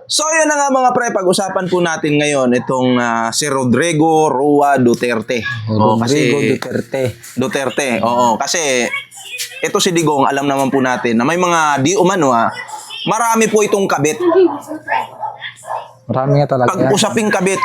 So yun na nga mga pre, pag-usapan po natin ngayon itong si Rodrigo Roa Duterte. Rodrigo Duterte. Duterte, oo. Kasi ito si Digong, alam naman po natin na may mga di umano marami po itong kabit. Marami nga talaga. Pag usaping kabit,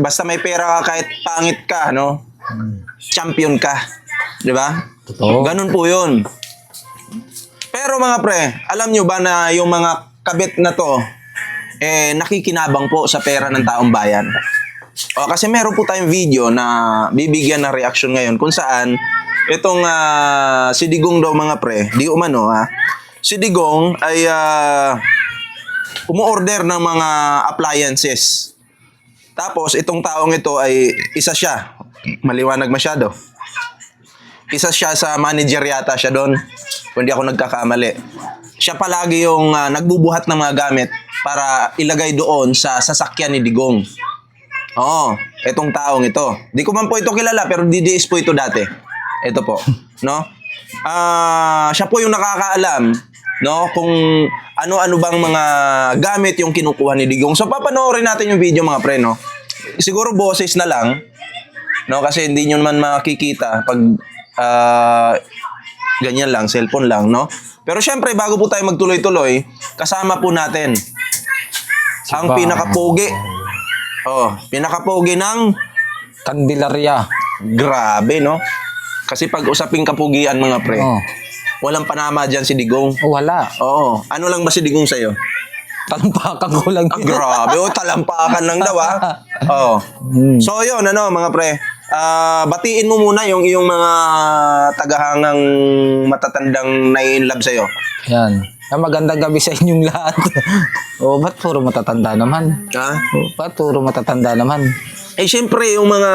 basta may pera ka kahit pangit ka, no? Champion ka. Di ba? Totoo. Ganun po yun. Pero mga pre, alam nyo ba na yung mga kabit na to, nakikinabang po sa pera ng taong bayan? O, kasi meron po tayong video na bibigyan ng reaction ngayon kung saan itong si Digong daw mga pre, di umano si Digong ay umu-order ng mga appliances. Tapos itong taong ito ay isa siya, maliwanag masyado. Isa siya sa manager yata siya doon, kung di ako nagkakamali. Siya palagi yung nagbubuhat ng mga gamit para ilagay doon sa sasakyan ni Digong. Oo, itong taong ito. Di ko man po ito kilala pero DDS po ito dati. Ito po, no? Siya po yung nakakaalam, no, kung ano-ano bang mga gamit yung kinukuha ni Digong. So papanoorin natin yung video mga pre, no? Siguro boses na lang, no, kasi hindi nyo man makikita pag ganyan lang, cellphone lang, no? Pero syempre, bago po tayo magtuloy-tuloy, kasama po natin ang pinakapogi. Oh, pinakapogi ng Candelaria. grabe, no? Kasi pag usaping kapugian mga pre, walang panama dyan si Digong. Wala. Oo. Ano lang ba si Digong sa'yo? Talampakan ko lang. Grabe, talampakan lang daw Oo. So yun, mga pre, batiin mo muna yung iyong mga tagahangang matatandang nai-inlove sa'yo. Yan. Magandang gabi sa inyong lahat. Ba't puro matatanda naman? Ba't puro matatanda naman? Siyempre, yung mga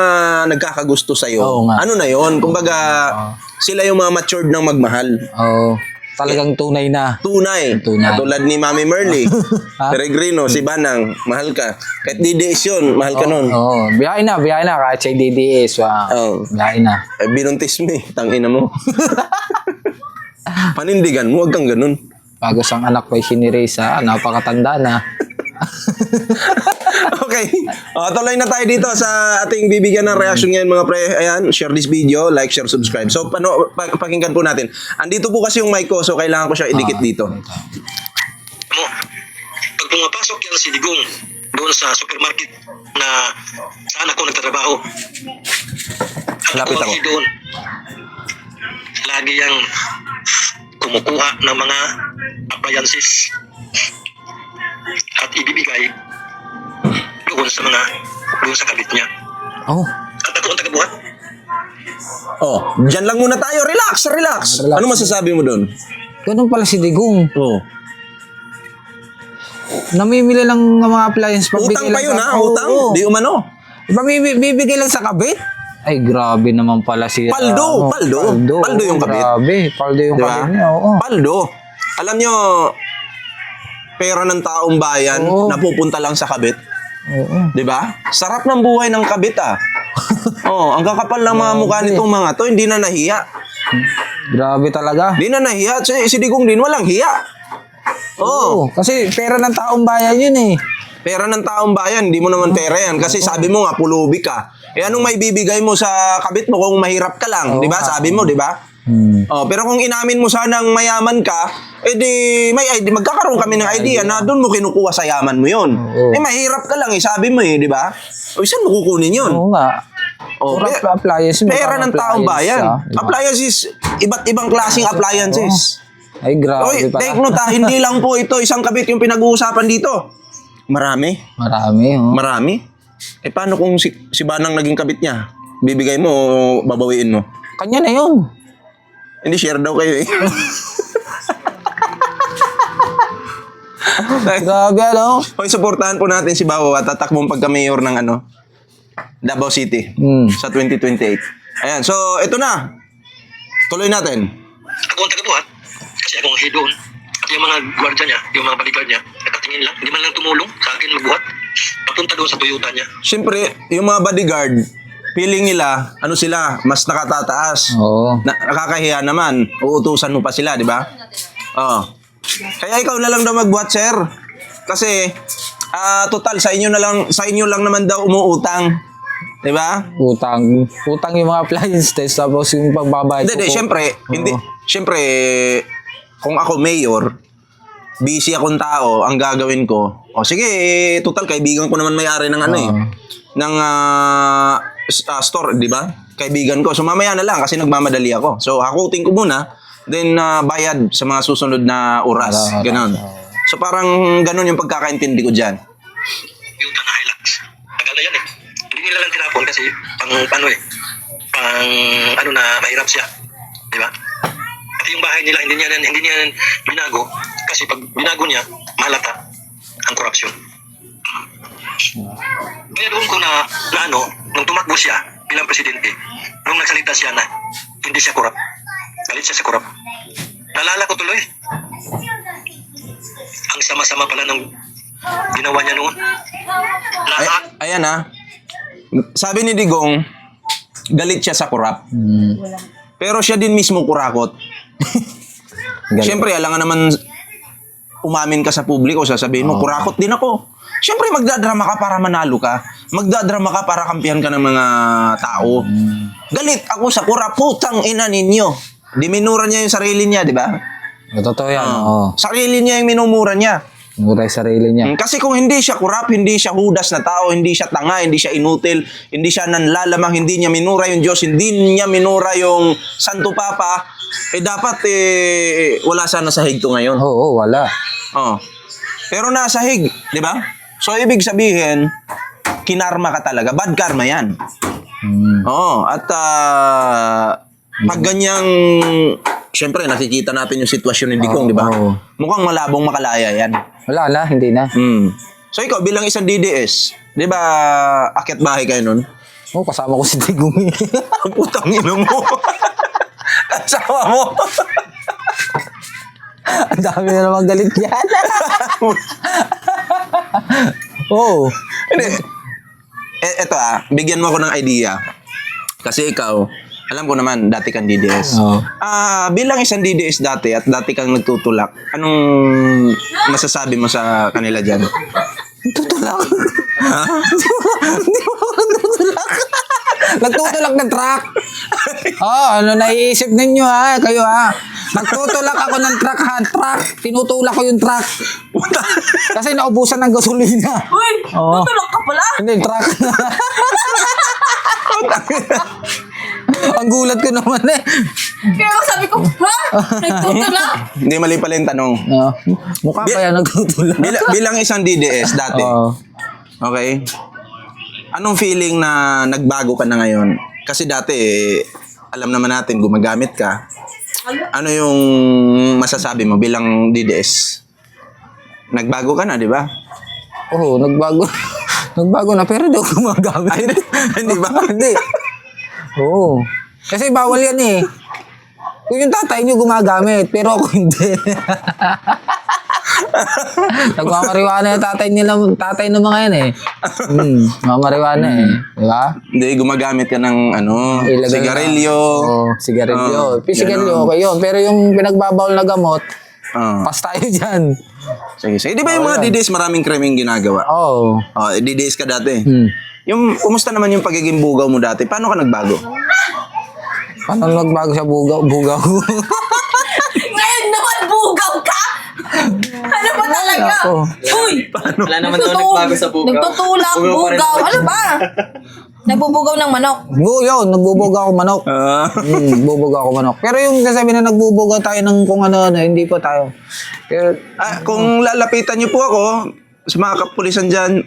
nagkakagusto sa'yo, ano na yun? Kumbaga, sila yung mga matured ng magmahal. Talagang tunay na. Tunay. Katulad ni Mami Merly, Peregrino, si Banang, mahal ka. Kahit DDS yun, mahal ka nun. Biyahe na. Kahit siya DDS. Biyahe na. Binuntis mo tangina mo. Panindigan mo, huwag kang ganun. Bago sang anak ko ay siniresa, napakatanda na. Okay. Tuloy na tayo dito sa ating bibigyan ng reaction ngayon mga pre. Ayan, share this video, like, share, subscribe. So, pakinggan po natin. Andito po kasi yung mic ko, so kailangan ko siya idikit dito. Pag pumapasok yan si Digong doon sa supermarket na saan ako nagtatrabaho, Lapit ako. doon, lagi yang kumukuha ng mga appliances at ibibigay doon sa kabit niya. At ako ang tagabuhat. Dyan lang muna tayo. Relax. Ano masasabi mo doon? Ganun pala si Digong. Namimili lang ng mga appliance. Utang pa yun utang. Di umano. Bibigay lang sa kabit? Ay, grabe naman pala si... Paldo yung kabit. Grabe, paldo yung diba? kabit niya. Paldo. Alam nyo, pera ng taong bayan napupunta lang sa kabit. Diba? Sarap ng buhay ng kabit ang kakapal ng mga mukha nitong mga to, hindi na nahiya. Grabe talaga. Hindi na nahiya. Si Digong din, walang hiya. Kasi pera ng taong bayan yun Pera ng taong bayan, hindi mo naman pera yan. Kasi sabi mo nga, pulubi ka. Anong may bibigay mo sa kabit mo kung mahirap ka lang? Di ba? Sabi mo, di ba? Pero kung inamin mo sanang mayaman ka, magkakaroon kami ng idea na doon mo kinukuha sa yaman mo yun. Mahirap ka lang sabi mo di ba? Saan mo kukunin yun? Oo nga. Pera ng taong bayan. Appliances, iba't ibang klaseng appliances. Ay, grabe pala. Take note hindi lang po ito isang kabit yung pinag-uusapan dito. Marami. Marami. Paano kung si Banang naging kabit niya? Bibigay mo o babawiin mo? Kanya na yun. Hindi, share daw kayo Grabe, supportahan po natin si Bawo at tatakbong pagka-mayor ng Davao City sa 2028. Ayan, so ito na. Tuloy natin. Ako ang tagabuhat kasi ako ang head doon. At yung mga gwardiya niya, yung mga bodyguard niya, nakatingin lang, hindi man lang tumulong sa akin magbuhat. Papunta doon sa Toyota niya. Siyempre, yung mga bodyguard, feeling nila, sila, mas nakatataas. Nakakahiya naman. Uutusan mo pa sila, di ba? Kaya ikaw na lang daw magbuhat, sir. Kasi, total, sa inyo lang naman daw umuutang. Diba? Utang yung mga appliances tapos yung pagbabayad Hindi, ko. syempre, kung ako mayor, busy akong tao, ang gagawin ko, sige, total, kaibigan ko naman may-ari ng ng store, di ba? Kaibigan ko. So, mamaya na lang kasi nagmamadali ako. So, hakutin ko muna, then bayad sa mga susunod na oras. Ganon. So, parang ganon yung pagkakaintindi ko dyan. Yung na Hilux. Tagal na yan eh. Hindi nila lang tinapon kasi mahirap siya. Di ba? At yung bahay nila, hindi niya binago kasi pag binago niya, mahalata ang korupsyon. Kaya doon ko na nung tumakbo siya bilang presidente, nung nagsalita siya na hindi siya korap, galit siya sa korap. Nalala ko tuloy. Ang sama-sama pala ng ginawa niya noon. Lahat. Ayan sabi ni Digong, galit siya sa kurap. Pero siya din mismo kurakot. Siyempre, alangan naman umamin ka sa publiko, sasabihin mo, kurakot din ako. Siyempre, magdadrama ka para manalo ka. Magdadrama ka para kampihan ka ng mga tao. Galit ako sa kurap, putang ina ninyo. Diminura niya yung sarili niya, di ba? Totoo yan. Sarili niya yung minumura niya. Mura yung sarili niya. Kasi kung hindi siya kurap, hindi siya hudas na tao, hindi siya tanga, hindi siya inutil, hindi siya nanlalamang, hindi niya minura yung Diyos, hindi niya minura yung Santo Papa, dapat wala sana sa higto ngayon. Oo, wala. Pero nasa hig, di ba? So, ibig sabihin, kinarma ka talaga. Bad karma yan. At pag ganyang, syempre, nakikita natin yung sitwasyon ni Digong, di ba? Mukhang malabong makalaya yan. Wala na, hindi na. So, ikaw, bilang isang DDS, di ba, akyat bahay kayo nun? Kasama ko si Digong. Putang ina mo. Kasama mo. Ang dami na naman galit yan. Hindi. Eto bigyan mo ako ng idea. Kasi ikaw, alam ko naman, dati kang DDS. Bilang isang DDS dati at dati kang nagtutulak, anong masasabi mo sa kanila dyan? Tutulak? Hindi mo nagtutulak. Nagtutulak ng truck. Ano naiisip ninyo kayo Nagtutulak ako ng truck truck. Tinutulak ko yung truck. Kasi naubusan ng gasolina. Uy, tutulak ka pala. Hindi, truck. Ang gulat ko naman Kaya ako sabi ko, nagtutulak? Hindi, mali pala yung tanong. Mukha pa yan nagtutulak. Bilang isang DDS dati, okay? Anong feeling na nagbago ka na ngayon? Kasi dati, alam naman natin, gumagamit ka. Ano yung masasabi mo bilang DDS? Nagbago ka na, di ba? Nagbago. Nagbago na, pero hindi ako gumagamit. Ay, hindi ba? Hindi. Kasi bawal yan Kung yung tatay niyo gumagamit, pero ako hindi. Nagmamariwana yung tatay ng mga yan mamariwana di ba? Hindi, gumagamit ka ng sigarilyo. Sigarilyo. Sigarilyo, okay yun. Pero yung pinagbabawal na gamot, pas tayo dyan. Sige. Di ba yung mga DDS maraming krimeng ginagawa? DDS ka dati. Yung, kumusta naman yung pagiging bugaw mo dati? Paano ka nagbago? Paano nagbago sa bugaw? Ngayon naman, bugaw ka? Ano ba talaga? Uy! Wala naman daw nagbago sa bugaw. Nagtutulak, bugaw. Ano ba? Nagbubugaw ng manok. Yun, nagbubugaw ako manok. Nagbubugaw ako manok. Pero yung sasabi na nagbubugaw tayo ng kung ano-ano, hindi po tayo. Pero, kung lalapitan niyo po ako, sa mga kapulisan dyan,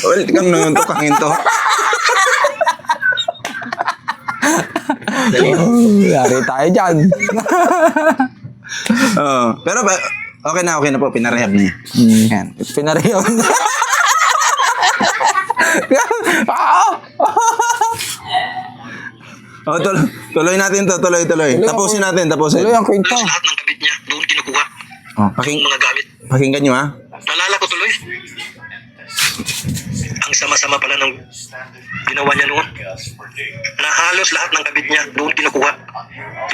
welcome naman to Kanginto. yari tayo dyan. Pero okay na po, pinarehab niya. Yan. Pinarehab niya. Tuloy natin to, tuloy. Tapusin natin. Tuloy ang kwento. Lahat ng kabit niya, doon kinukuha. Yung mga gamit. Pakinggan nyo Nalala ko tuloy. Ang sama-sama pala ng ginawa niya noon. Na halos lahat ng kabit niya doon kinukuha.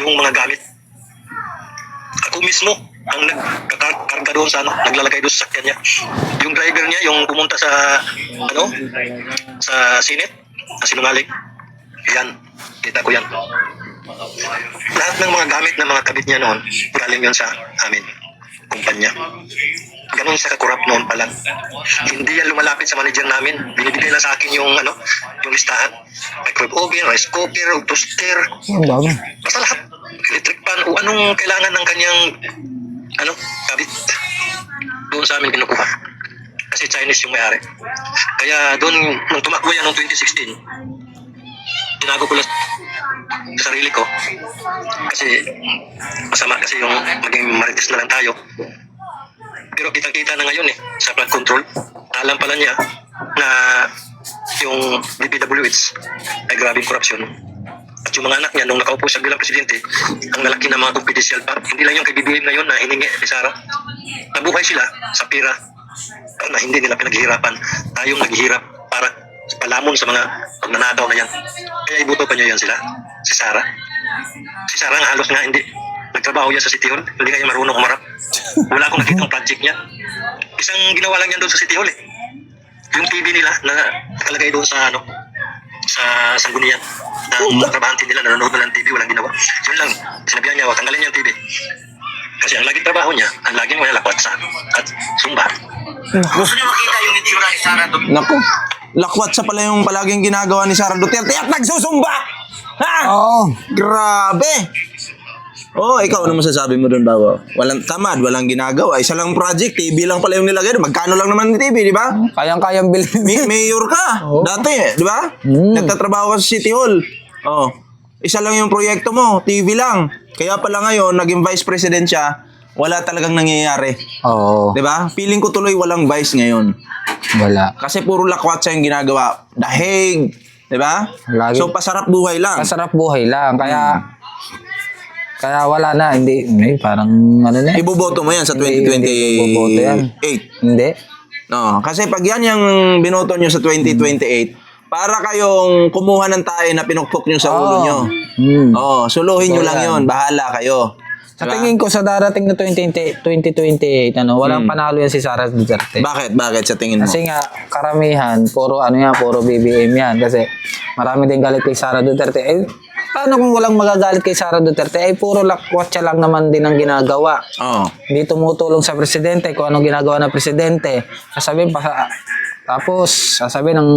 Yung mga gamit. Ako mismo, ang nagkakarga doon sa naglalagay doon sa sakyan niya. Yung driver niya, yung pumunta sa sa Senate, sa sinungaling. Yan, kita ko yan. Lahat ng mga gamit ng mga kabit niya noon, galing yun sa amin, kumpanya. Ganun siya kakurap noon pa lang. Hindi yan lumalapit sa manager namin. Binibigay lang sa akin yung yung listahan. Microwave oven, rice cooker, toaster, Ang dami. basta lahat. Electric pan, o anong kailangan ng kanyang kabit. Doon sa amin kinukuha. Kasi Chinese yung may-ari. Kaya doon, nung tumakbo yan noong 2016, tinago ko lang sa sarili ko. Kasi masama kasi yung maging marites na lang tayo. Pero kitang-kita na ngayon sa flood control. Alam pala niya na yung DPWH ay grabing korupsyon. At yung mga anak niya nung nakaupo siya bilang presidente, ang lalaki ng mga confidential pa. Hindi lang yung kay BBM ngayon na hiningi ni Sara. Nabuhay sila sa pira na hindi nila pinaghihirapan. Tayong naghihirap para palamon sa mga pagnanakaw na yan. Kaya ibuto pa niya yan sila. Si Sara. Si Sara nga halos nga hindi. Nagtrabaho yan sa City Hall. Hindi nga yan marunong umarap. Wala akong nakitang project niya. Isang ginawa lang yan doon sa City Hall Yung TV nila na nakalagay doon sa sa sanggunian na mga trabahante nila nanonood na ng TV, walang ginawa. Yun lang, sinabihan niya, tanggalin niya yung TV. Kasi ang laging trabaho niya, ang laging wala lakwatsa at sumba. Gusto niyo makita yung itsura ni Sara doon? Naku, lakwat sa pala yung palaging ginagawa ni Sara Duterte at nagsusumba! Ha? Oo. Grabe! Oh, ikaw ano masasabi mo doon, Bawa? Walang tamad, walang ginagawa. Isa lang project, TV lang pala yung nilagay. Magkano lang naman yung TV, di ba? Kayang-kayang bilhin. Mayor ka, dati, di ba? Nagtatrabaho ka sa City Hall. Oh, isa lang yung proyekto mo, TV lang. Kaya pala ngayon, naging vice president siya, wala talagang nangyayari. Oo. Di ba? Feeling ko tuloy walang vice ngayon. Wala. Kasi puro lakwatsa yung ginagawa. Dahig, di ba? Lagi. So, pasarap buhay lang. Masarap buhay lang. Kaya wala na. Hindi, parang ano na. Iboboto mo yan sa Hindi iboboto yan. 2028. Hindi. No, kasi pag yan yung binoto nyo sa 2028, para kayong kumuha ng tayo na pinukpok nyo sa ulo nyo. Oh, suluhin nyo So, lang yan. yun. Bahala kayo. Sa Diba? tingin ko sa darating na 2028, walang panalo yan si Sara Duterte. Bakit? Bakit sa tingin mo? Kasi nga, karamihan, puro BBM yan. Kasi marami din galit kay Sara Duterte. Eh, paano kung walang magagalit kay Sara Duterte? Eh, puro lakwatsa lang naman din ang ginagawa. Oh. Hindi tumutulong sa presidente kung anong ginagawa ng presidente. Sasabihin pa, tapos sasabihin ng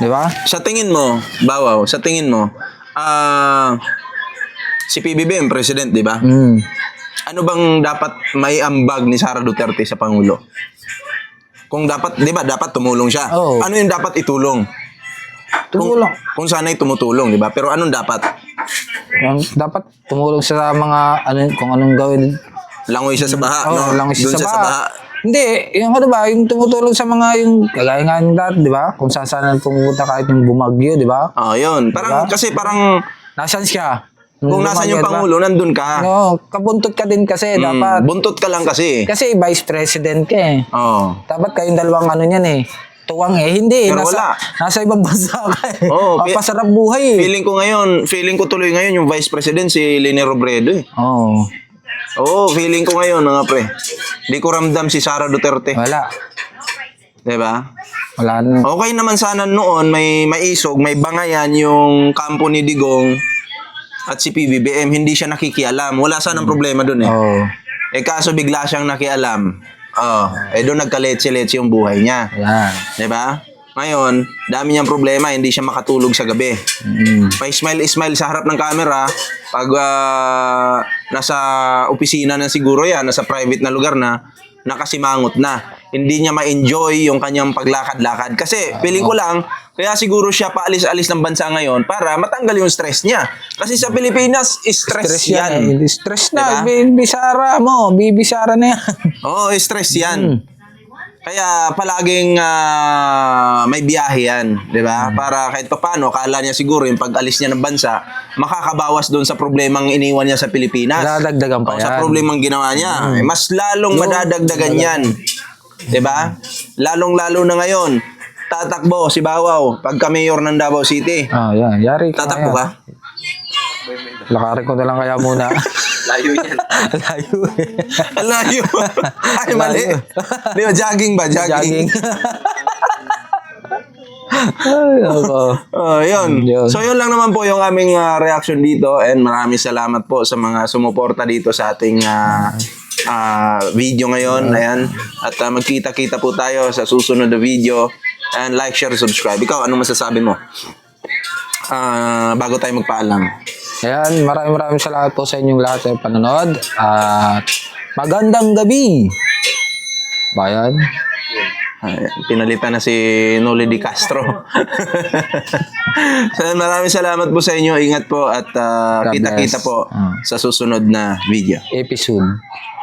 di ba? Sa tingin mo, Bawaw, sa tingin mo, si PBBM, president, di ba? Ano bang dapat may ambag ni Sara Duterte sa Pangulo? Kung dapat, di ba, dapat tumulong siya. Oo. Ano yung dapat itulong? Tumulong. Kung sana'y tumutulong, di ba? Pero anong dapat? Dapat tumulong sa mga kung anong gawin. Langoy siya sa baha, Oo, no? lang Doon isa siya sa sa baha. baha. Hindi, yung yung tumutulong sa mga yung kagaya nga yung dati, di ba? Kung saan saan pumunta kahit yung bumagyo, di ba? Oh, yun. Parang, Diba? kasi parang, Nasaan siya? kung nasan yung Pangulo, nandun ka. No, kabuntot ka din kasi dapat. Buntot ka lang kasi. Kasi vice president ka eh. Oh. Dapat kayong dalawang niyan eh. Tuwang eh. Hindi, Pero wala. nasa ibang bansa ka eh. Oo, Papasarap buhay eh. Feeling ko tuloy ngayon yung Vice President si Leni Robredo eh. Oo. Oo, feeling ko ngayon mga pre. Di ko ramdam si Sara Duterte. Wala. Diba? Wala na. Okay naman sana noon may maisog, may bangayan yung kampo ni Digong at si PBBM. Hindi siya nakikialam. Wala sanang problema dun eh. Oo. Eh kaso bigla siyang nakialam. Oh, doon nagkaletse-letse yung buhay niya. Yan. 'Di ba? Ngayon, dami niyang problema, hindi siya makatulog sa gabi. Pa-smile-smile sa harap ng camera pag nasa opisina na siguro yan, nasa private na lugar na, nakasimangot na. Hindi niya ma-enjoy yung kanyang paglakad-lakad. Kasi, feeling ko lang, kaya siguro siya paalis-alis ng bansa ngayon para matanggal yung stress niya. Kasi sa Pilipinas, stress yan. eh. Stress na. Diba? Bibisara mo. Bibisara na yan. Oo, stress yan. Kaya palaging may biyahe yan, di ba? Para kahit paano, kala niya siguro yung pag-alis niya ng bansa, makakabawas doon sa problemang iniwan niya sa Pilipinas. Dadagdagan pa O, sa yan. problemang ginawa niya. Eh, mas lalong madadagdagan yan. Di ba? Lalong-lalo na ngayon, tatakbo si Bawaw pagka mayor ng Davao City. Yan. Yari ka. Tatakbo yan. ka? Lakarin ko na lang kaya muna. Layo yan. Layo eh. Ang layo. Ay, mali. Di ba, jogging ba? Jogging. Jogging. Ay, ako. Yun. Yun. So, yun lang naman po yung aming reaction dito and maraming salamat po sa mga sumuporta dito sa ating video ngayon. Ayan. At magkita-kita po tayo sa susunod na video. And like, share, subscribe. Ikaw, ano masasabi mo? Bago tayo magpaalam. Ayan, maraming salamat po sa inyong lahat sa panonood. At magandang gabi. Bayan. Ayan, pinalitan na si Noli Di Castro. So, maraming salamat po sa inyo. Ingat po at God kita-kita bless. po sa susunod na video. Episode.